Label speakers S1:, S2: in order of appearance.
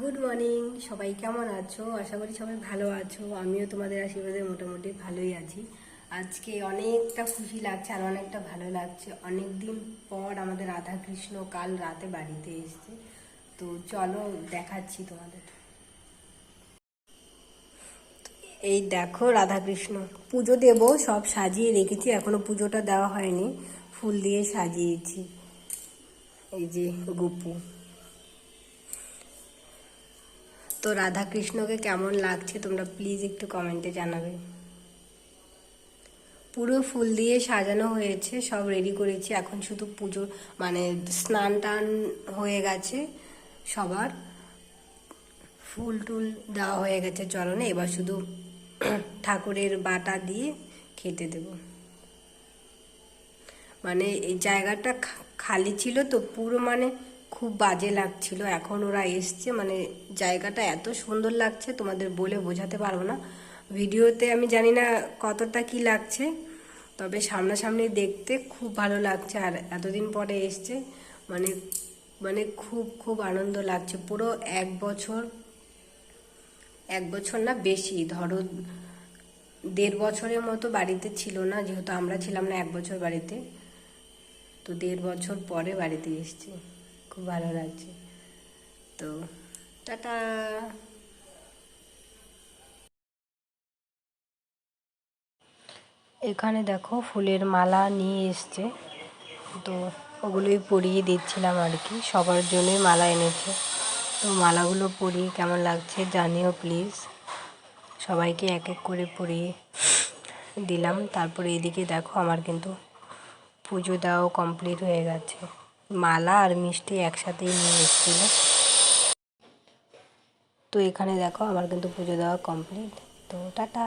S1: Good morning, সবাই কেমন আছো? আশা করি সবাই ভালো আছো। আমিও তোমাদের আশীর্বাদে মোটামুটি ভালোই আছি। আজকে অনেকটা খুশি লাগছে আর অনেকটা ভালো লাগছে। অনেক দিন পর আমাদের রাধাকৃষ্ণ কাল রাতে বাড়িতে এসছে। তো চলো দেখাচ্ছি তোমাদের। এই দেখো রাধাকৃষ্ণ, পুজো দেব সব সাজিয়ে রেখেছি, এখনো পুজোটা দেওয়া হয়নি, ফুল দিয়ে সাজিয়েছি। এই যে গোপু। তো রাধাকৃষ্ণকে কেমন লাগছে তোমরা প্লিজ একটু কমেন্টে জানাবে। পুরো ফুল দিয়ে সাজানো হয়েছে, সব রেডি করেছি, এখন শুধু পুজো মানে স্নান টান হয়ে গেছে সবার, ফুল টুল দেওয়া হয়ে গেছে চরণে, এবার শুধু ঠাকুরের বাটা দিয়ে খেতে দেব। মানে এই জায়গাটা খালি ছিল তো পুরো, মানে খুব বাজে লাগছিল, এখন ওরা এসছে, মানে জায়গাটা এত সুন্দর লাগছে তোমাদের বলে বোঝাতে পারবো না। ভিডিওতে আমি জানি না কতটা কি লাগছে, তবে সামনাসামনি দেখতে খুব ভালো লাগছে। আর এতদিন পরে এসছে, মানে মানে খুব খুব আনন্দ লাগছে। পুরো এক বছর না বেশি, ধরো 1.5 বছরের মতো বাড়িতে ছিল না, যেহেতু আমরা ছিলাম না 1 বছর বাড়িতে, তো 1.5 বছর পরে বাড়িতে এসেছি, খুব ভালো লাগছে। তো টাটা। এখানে দেখো ফুলের মালা নিয়ে এসছে, তো ওগুলোই পরিয়ে দিচ্ছিলাম আর কি, সবার জন্যই মালা এনেছে। তো মালাগুলো পরিয়ে কেমন লাগছে জানিও প্লিজ। সবাইকে এক এক করে পরিয়ে দিলাম। তারপরে এদিকে দেখো আমার কিন্তু পুজো দেওয়াও কমপ্লিট হয়ে গেছে। মালা আর মিষ্টি একসাথেই নিয়ে এসেছিল। তো এখানে দেখো আমার কিন্তু পুজো দেওয়া কমপ্লিট। তো টাটা।